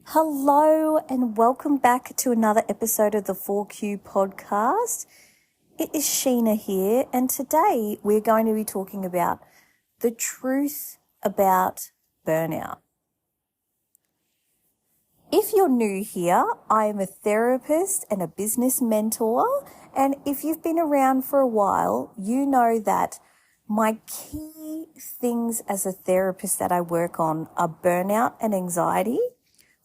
Hello and welcome back to another episode of the 4Q podcast. It is Sheena here, and today we're going to be talking about the truth about burnout. If you're new here, I am a therapist and a business mentor, and if you've been around for a while, you know that my key things as a therapist that I work on are burnout and anxiety,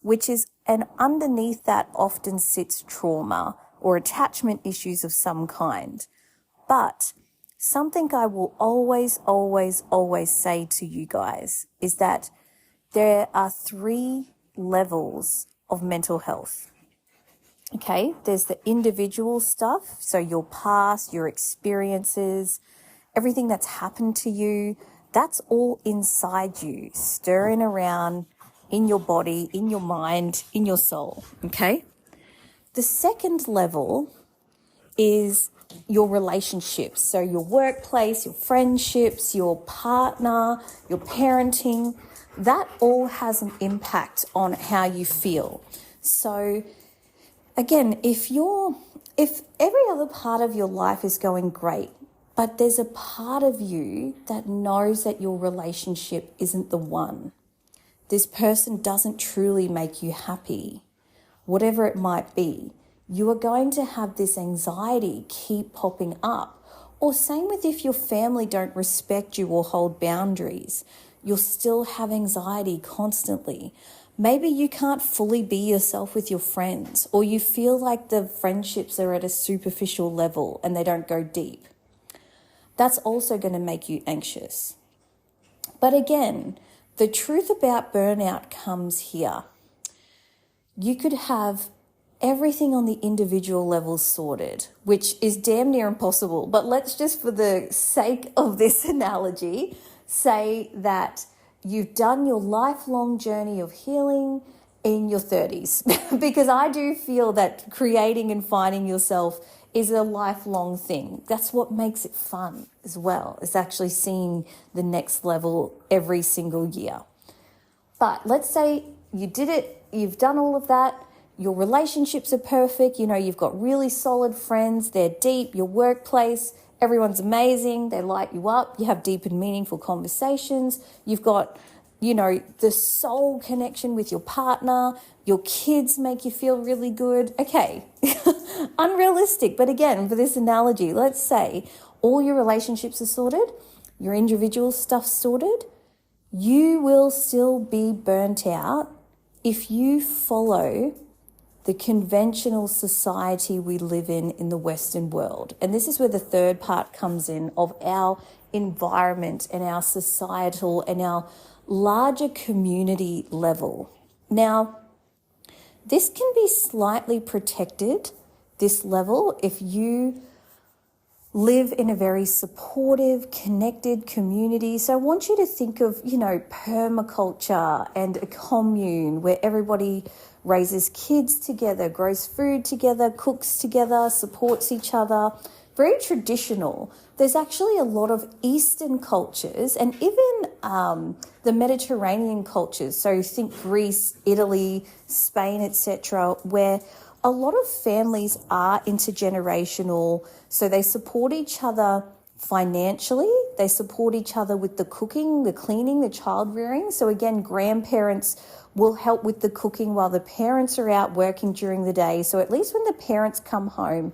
which is, and underneath that often sits trauma or attachment issues of some kind. But something I will always say to you guys is that there are 3 levels of mental health. Okay, there's the individual stuff, so your past, your experiences, everything that's happened to you, that's all inside you, stirring around in your body, in your mind, in your soul, okay? The second level is your relationships, so your workplace, your friendships, your partner, your parenting, that all has an impact on how you feel. So again, if every other part of your life is going great, but there's a part of you that knows that your relationship isn't the one, this person doesn't truly make you happy, whatever it might be, you are going to have this anxiety keep popping up. Or same with if your family don't respect you or hold boundaries, you'll still have anxiety constantly. Maybe you can't fully be yourself with your friends, or you feel like the friendships are at a superficial level and they don't go deep. That's also going to make you anxious. But again, the truth about burnout comes here. You could have everything on the individual level sorted, which is damn near impossible. But let's just, for the sake of this analogy, say that you've done your lifelong journey of healing in your 30s. Because I do feel that creating and finding yourself is a lifelong thing. That's what makes it fun as well, is actually seeing the next level every single year. But let's say you did it, you've done all of that, your relationships are perfect, you've got really solid friends, they're deep, your workplace, everyone's amazing, they light you up, you have deep and meaningful conversations, you've got, the soul connection with your partner, your kids make you feel really good. Okay, unrealistic, but again, for this analogy, let's say all your relationships are sorted, your individual stuff's sorted, you will still be burnt out if you follow the conventional society we live in the Western world. And this is where the third part comes in of our environment and our societal and our larger community level. Now, this can be slightly protected, this level, if you live in a very supportive, connected community. So I want you to think of, permaculture and a commune where everybody raises kids together, grows food together, cooks together, supports each other. Very traditional. There's actually a lot of Eastern cultures and even the Mediterranean cultures. So think Greece, Italy, Spain, etc., where a lot of families are intergenerational, so they support each other financially, they support each other with the cooking, the cleaning, the child rearing. So again, grandparents will help with the cooking while the parents are out working during the day. So at least when the parents come home,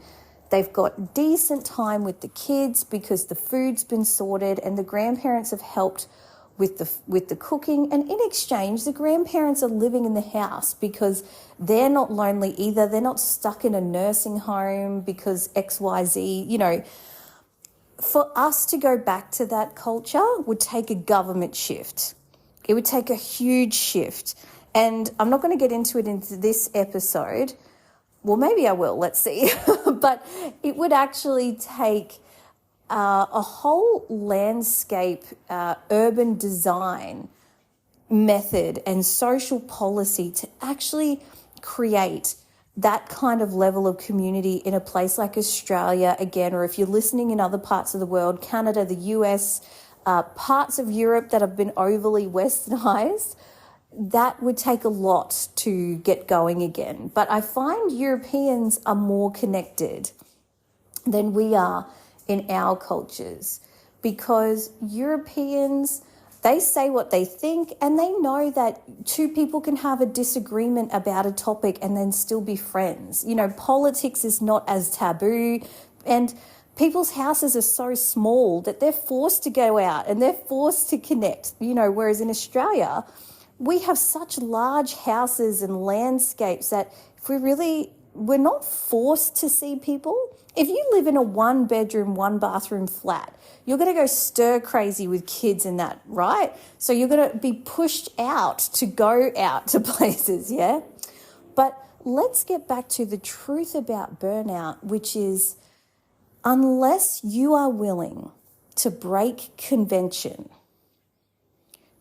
they've got decent time with the kids because the food's been sorted and the grandparents have helped with the cooking, and in exchange the grandparents are living in the house because they're not lonely either. They're not stuck in a nursing home because XYZ. For us to go back to that culture would take a government shift. It would take a huge shift, and I'm not going to get into it into this episode. Well, maybe I will, let's see. But it would actually take a whole landscape, urban design method and social policy to actually create that kind of level of community in a place like Australia, again, or if you're listening in other parts of the world, Canada, the US, parts of Europe that have been overly westernized. that would take a lot to get going again. But I find Europeans are more connected than we are in our cultures, because Europeans, they say what they think, and they know that two people can have a disagreement about a topic and then still be friends. You know, politics is not as taboo, and people's houses are so small that they're forced to go out and they're forced to connect, you know, whereas in Australia, we have such large houses and landscapes that if we're not forced to see people. If you live in a 1-bedroom, 1-bathroom flat, you're going to go stir crazy with kids in that, right? So you're going to be pushed out to go out to places, yeah? But let's get back to the truth about burnout, which is unless you are willing to break convention,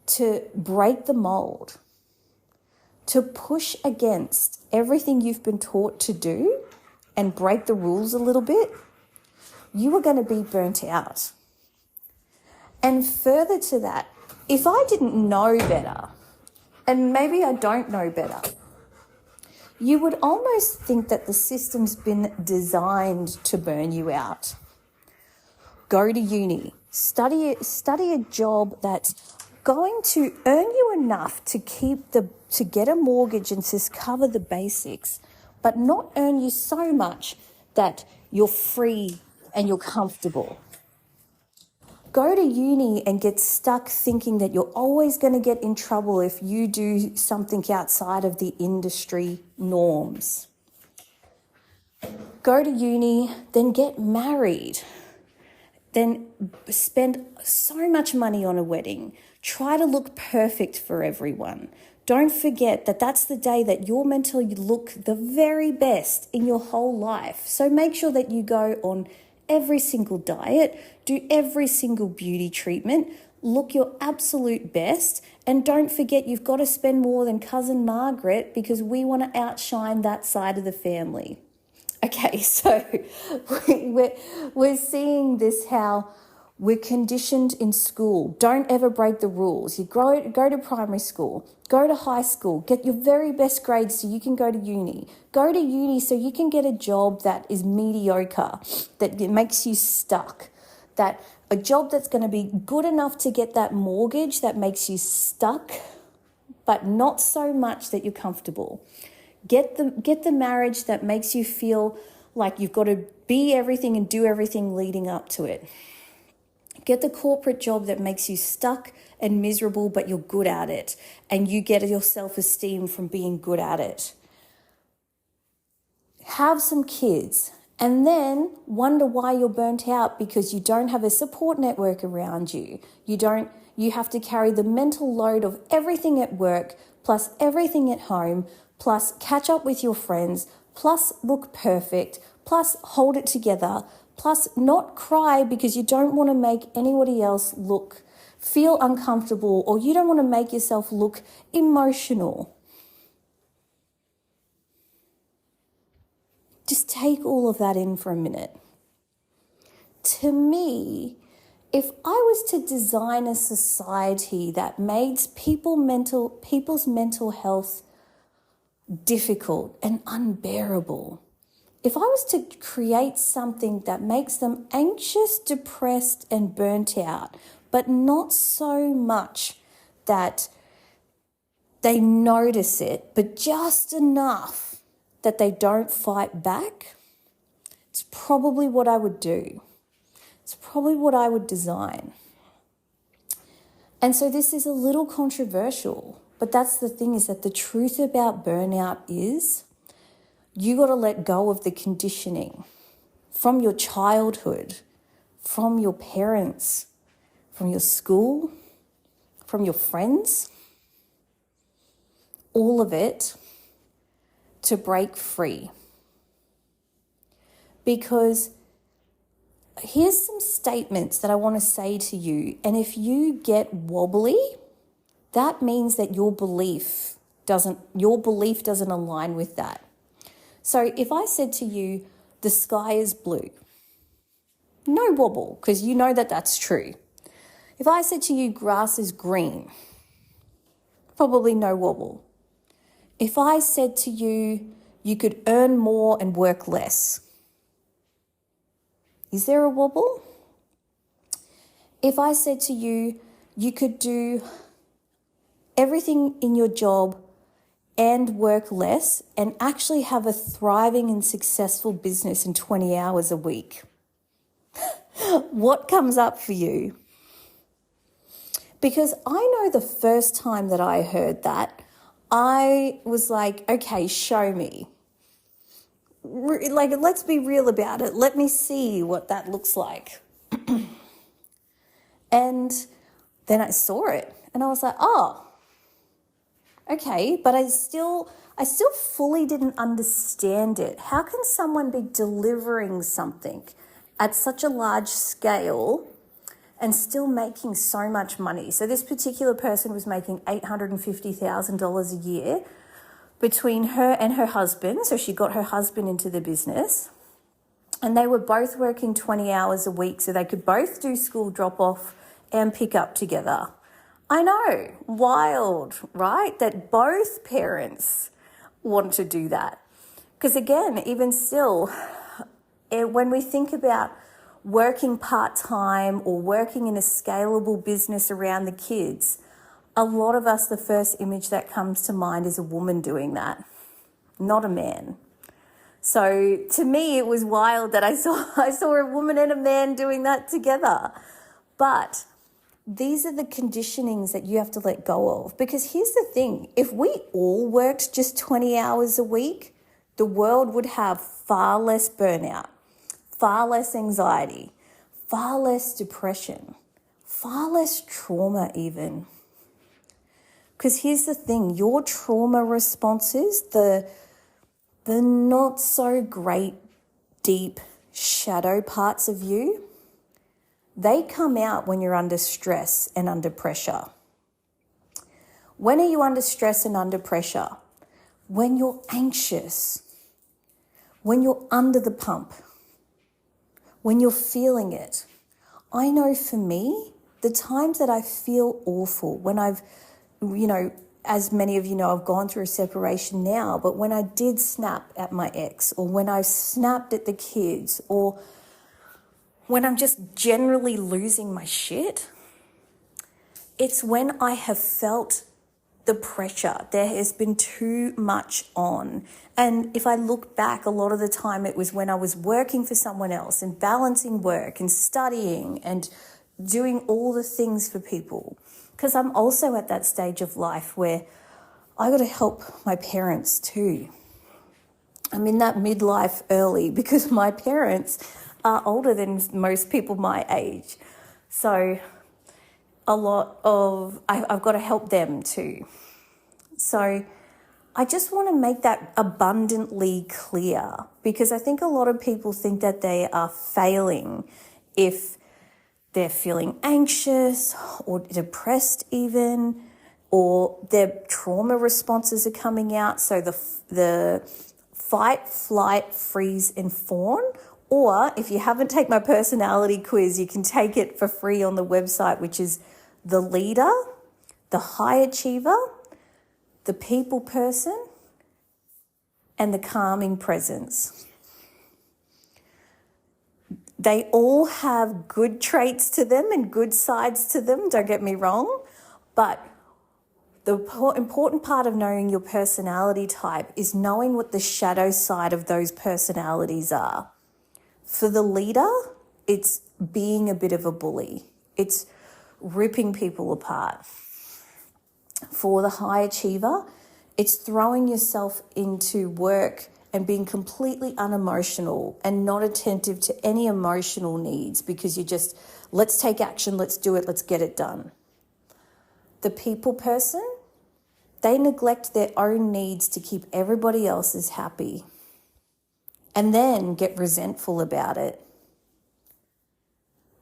to break the mold, to push against everything you've been taught to do and break the rules a little bit, you are going to be burnt out. And further to that, if I didn't know better, and maybe I don't know better, you would almost think that the system's been designed to burn you out. Go to uni, study a job that's going to earn you enough to get a mortgage and to cover the basics, but not earn you so much that you're free and you're comfortable. Go to uni and get stuck thinking that you're always going to get in trouble if you do something outside of the industry norms. Go to uni, then get married, then spend so much money on a wedding. Try to look perfect for everyone. Don't forget that that's the day that you're meant to look the very best in your whole life. So make sure that you go on every single diet, do every single beauty treatment, look your absolute best, and don't forget you've got to spend more than Cousin Margaret because we want to outshine that side of the family. Okay, so we're seeing this, how we're conditioned in school. Don't ever break the rules. You go to primary school, go to high school, get your very best grades so you can go to uni. Go to uni so you can get a job that is mediocre, that makes you stuck, that a job that's going to be good enough to get that mortgage that makes you stuck, but not so much that you're comfortable. Get the marriage that makes you feel like you've got to be everything and do everything leading up to it. Get the corporate job that makes you stuck and miserable, but you're good at it, and you get your self-esteem from being good at it. Have some kids, and then wonder why you're burnt out because you don't have a support network around you. You have to carry the mental load of everything at work, plus everything at home, plus catch up with your friends, plus look perfect, plus hold it together, plus not cry because you don't want to make anybody else feel uncomfortable, or you don't want to make yourself look emotional. Just take all of that in for a minute. To me, if I was to design a society that makes people's mental health difficult and unbearable, if I was to create something that makes them anxious, depressed, and burnt out, but not so much that they notice it, but just enough that they don't fight back, it's probably what I would do. It's probably what I would design. And so this is a little controversial, but that's the thing, is that the truth about burnout is you got to let go of the conditioning from your childhood, from your parents, from your school, from your friends, all of it, to break free. Because here's some statements that I want to say to you, and if you get wobbly, that means that your belief doesn't align with that. So if I said to you, the sky is blue, no wobble, because you know that that's true. If I said to you, grass is green, if probably no wobble. If I said to you, you could earn more and work less, is there a wobble? If I said to you, you could do everything in your job and work less and actually have a thriving and successful business in 20 hours a week, what comes up for you? Because I know the first time that I heard that, I was like, okay, show me. Like, let's be real about it. Let me see what that looks like. And then I saw it and I was like, oh, okay, but I still fully didn't understand it. How can someone be delivering something at such a large scale and still making so much money? So this particular person was making $850,000 a year between her and her husband. So she got her husband into the business and they were both working 20 hours a week so they could both do school drop-off and pick up together. I know, wild, right? That both parents want to do that. Because again, even still, when we think about working part-time or working in a scalable business around the kids, a lot of us, the first image that comes to mind is a woman doing that, not a man. So to me, it was wild that I saw a woman and a man doing that together. But these are the conditionings that you have to let go of. Because here's the thing, if we all worked just 20 hours a week, the world would have far less burnout, far less anxiety, far less depression, far less trauma even. Because here's the thing, your trauma responses, the not so great, deep shadow parts of you, they come out when you're under stress and under pressure. When are you under stress and under pressure? When you're anxious, when you're under the pump, when you're feeling it. I know for me, the times that I feel awful, when I've, as many of you know, I've gone through a separation now, but when I did snap at my ex, or when I snapped at the kids, or when I'm just generally losing my shit, it's when I have felt the pressure. There has been too much on. And if I look back, a lot of the time it was when I was working for someone else and balancing work and studying and doing all the things for people. Because I'm also at that stage of life where I got to help my parents too. I'm in that midlife early because my parents are older than most people my age. So I've got to help them too. So I just want to make that abundantly clear, because I think a lot of people think that they are failing if they're feeling anxious or depressed even, or their trauma responses are coming out. So the fight, flight, freeze and fawn. Or if you haven't taken my personality quiz, you can take it for free on the website, which is the leader, the high achiever, the people person, and the calming presence. They all have good traits to them and good sides to them, don't get me wrong, but the important part of knowing your personality type is knowing what the shadow side of those personalities are. For the leader, it's being a bit of a bully. It's ripping people apart. For the high achiever, it's throwing yourself into work and being completely unemotional and not attentive to any emotional needs, because you just, let's take action, let's do it, let's get it done. The people person, they neglect their own needs to keep everybody else's happy and then get resentful about it.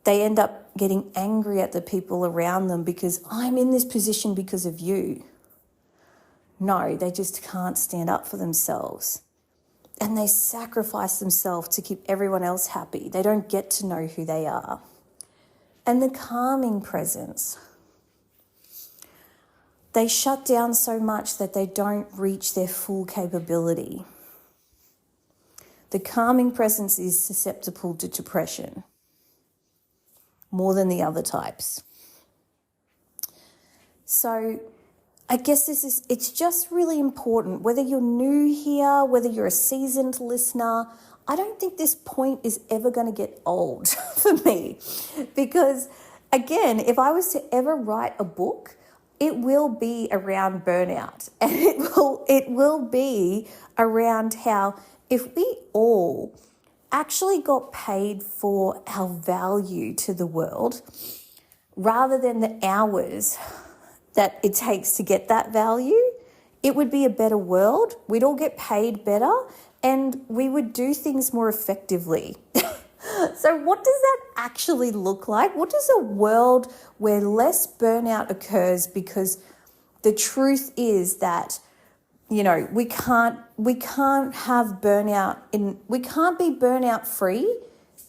They end up getting angry at the people around them because I'm in this position because of you. No, they just can't stand up for themselves. And they sacrifice themselves to keep everyone else happy. They don't get to know who they are. And the calming presence. They shut down so much that they don't reach their full capability. The calming presence is susceptible to depression more than the other types. So I guess it's just really important, whether you're new here, whether you're a seasoned listener, I don't think this point is ever going to get old for me, because again, if I was to ever write a book, it will be around burnout, and it will be around how if we all actually got paid for our value to the world rather than the hours that it takes to get that value, it would be a better world. We'd all get paid better and we would do things more effectively. So what does that actually look like? What does a world where less burnout occurs? Because the truth is that, you know, we can't have burnout we can't be burnout free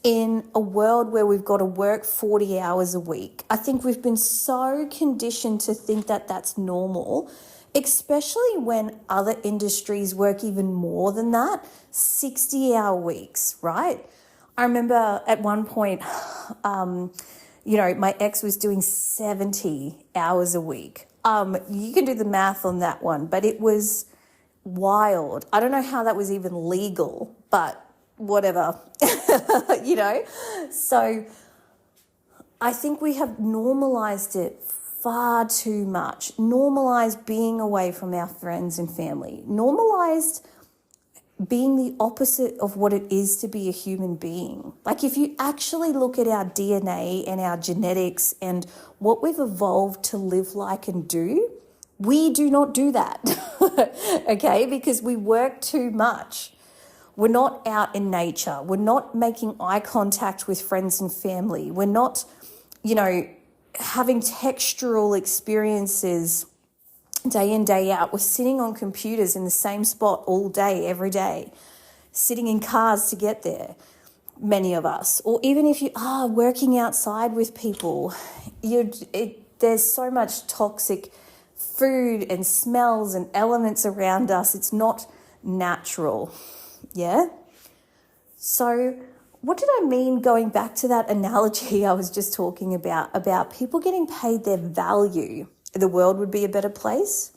in a world where we've got to work 40 hours a week. I think we've been so conditioned to think that that's normal, especially when other industries work even more than that, 60-hour weeks, right? I remember at one point, my ex was doing 70 hours a week. You can do the math on that one, but it was wild. I don't know how that was even legal, but whatever, So I think we have normalized it far too much, normalized being away from our friends and family, normalized being the opposite of what it is to be a human being. Like if you actually look at our DNA and our genetics and what we've evolved to live like and do, we do not do that, okay? Because we work too much. We're not out in nature. We're not making eye contact with friends and family. We're not, having textural experiences day in, day out. We're sitting on computers in the same spot all day, every day, sitting in cars to get there, many of us. Or even if you are working outside with people, there's so much toxic food and smells and elements around us. It's not natural, yeah? So what did I mean going back to that analogy I was just talking about people getting paid their value? The world would be a better place.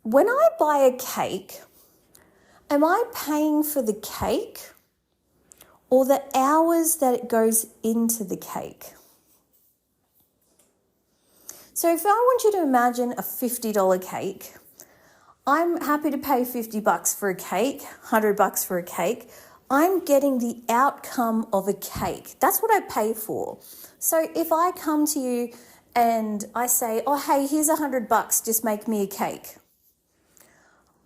When I buy a cake, am I paying for the cake or the hours that it goes into the cake? So if I want you to imagine a $50 cake, I'm happy to pay $50 for a cake, $100 for a cake. I'm getting the outcome of a cake. That's what I pay for. So if I come to you and I say, oh, hey, here's $100, just make me a cake.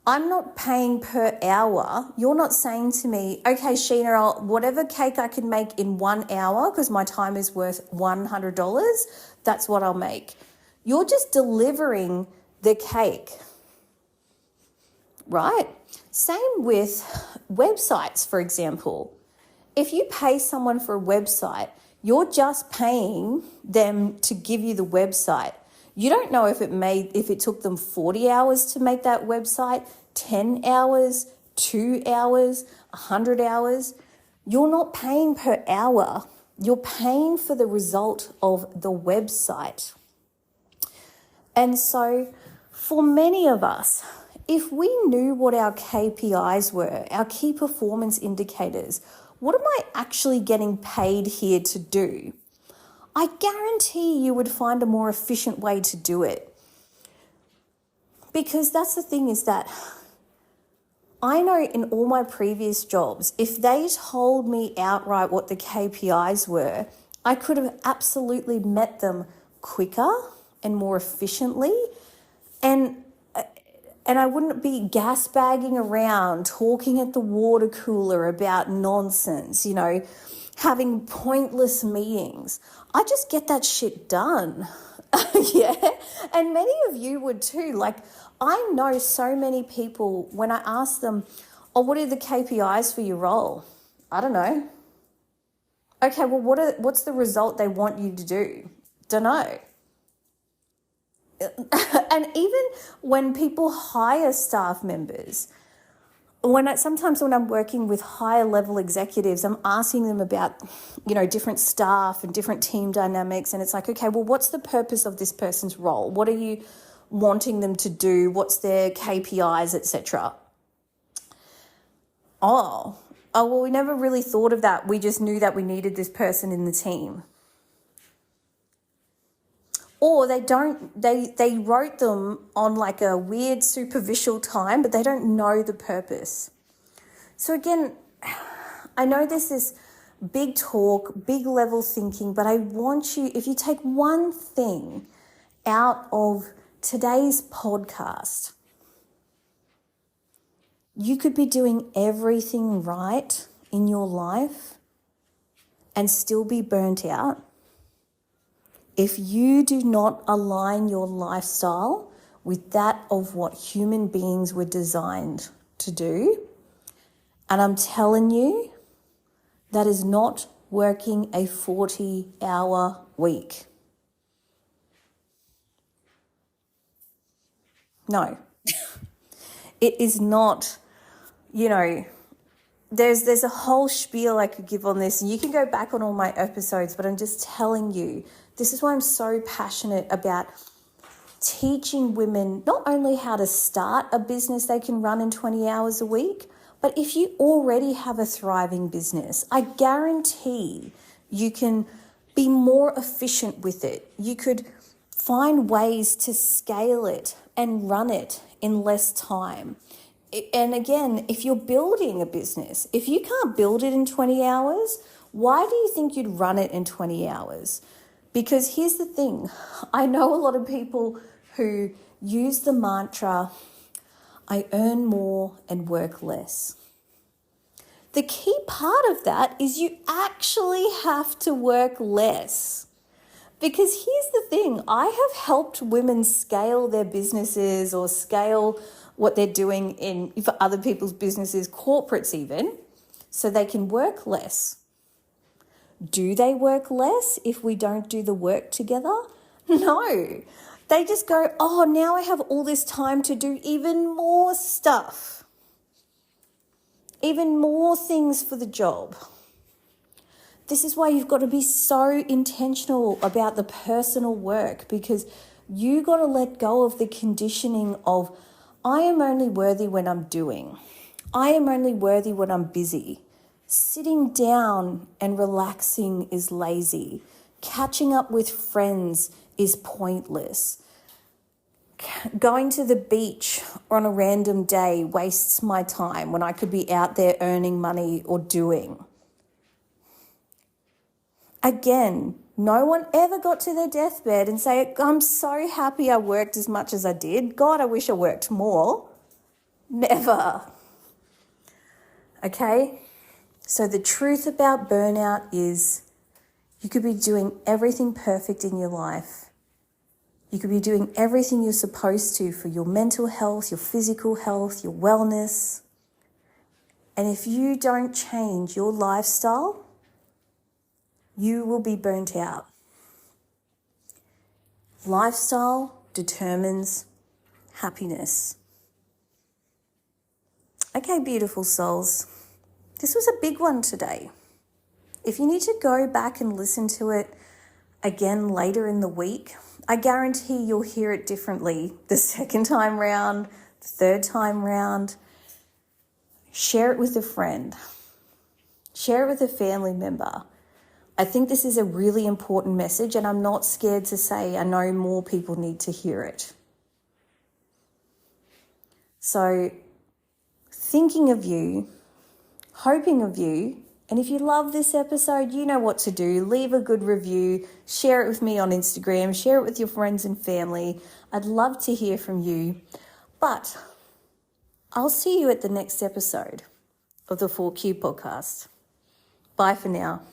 I'm not paying per hour. You're not saying to me, okay, Sheena, whatever cake I can make in 1 hour, because my time is worth $100, that's what I'll make. You're just delivering the cake, right? Same with websites, for example. If you pay someone for a website, you're just paying them to give you the website. You don't know if it took them 40 hours to make that website, 10 hours, 2 hours, 100 hours. You're not paying per hour. You're paying for the result of the website. And so for many of us, if we knew what our KPIs were, our key performance indicators, what am I actually getting paid here to do? I guarantee you would find a more efficient way to do it. Because that's the thing, is that I know in all my previous jobs, if they told me outright what the KPIs were, I could have absolutely met them quicker and more efficiently, and I wouldn't be gas bagging around, talking at the water cooler about nonsense, having pointless meetings. I just get that shit done. Yeah. And many of you would too. Like, I know so many people, when I ask them, oh, what are the KPIs for your role? I don't know. Okay, well, what's the result they want you to do? Don't know. And even when people hire staff members, sometimes when I'm working with higher level executives, I'm asking them about, different staff and different team dynamics. And it's like, okay, well, what's the purpose of this person's role? What are you wanting them to do? What's their KPIs, etc.? Oh, well, we never really thought of that. We just knew that we needed this person in the team. Or they wrote them on like a weird superficial time, but they don't know the purpose. So again, I know this is big talk, big level thinking, but I want you, if you take one thing out of today's podcast, you could be doing everything right in your life and still be burnt out if you do not align your lifestyle with that of what human beings were designed to do. And I'm telling you, that is not working a 40-hour week. No, it is not, there's a whole spiel I could give on this, and you can go back on all my episodes, but I'm just telling you, this is why I'm so passionate about teaching women not only how to start a business they can run in 20 hours a week, but if you already have a thriving business, I guarantee you can be more efficient with it. You could find ways to scale it and run it in less time. And again, if you're building a business, if you can't build it in 20 hours, why do you think you'd run it in 20 hours? Because here's the thing, I know a lot of people who use the mantra, I earn more and work less. The key part of that is you actually have to work less. Because here's the thing, I have helped women scale their businesses or scale what they're doing for other people's businesses, corporates even, so they can work less. Do they work less if we don't do the work together? No. They just go, oh, now I have all this time to do even more stuff, even more things for the job. This is why you've got to be so intentional about the personal work, because you got to let go of the conditioning of, I am only worthy when I'm doing. I am only worthy when I'm busy. Sitting down and relaxing is lazy. Catching up with friends is pointless. Going to the beach on a random day wastes my time when I could be out there earning money or doing. Again, no one ever got to their deathbed and say, I'm so happy I worked as much as I did. God, I wish I worked more. Never. Okay? So the truth about burnout is you could be doing everything perfect in your life. You could be doing everything you're supposed to for your mental health, your physical health, your wellness. And if you don't change your lifestyle, you will be burnt out. Lifestyle determines happiness. Okay, beautiful souls. This was a big one today. If you need to go back and listen to it again later in the week, I guarantee you'll hear it differently the second time round, the third time round. Share it with a friend. Share it with a family member. I think this is a really important message, and I'm not scared to say I know more people need to hear it. So, thinking of you, hoping of you, and if you love this episode, you know what to do. Leave a good review, share it with me on Instagram, share it with your friends and family. I'd love to hear from you. But I'll see you at the next episode of the 4Q podcast. Bye for now.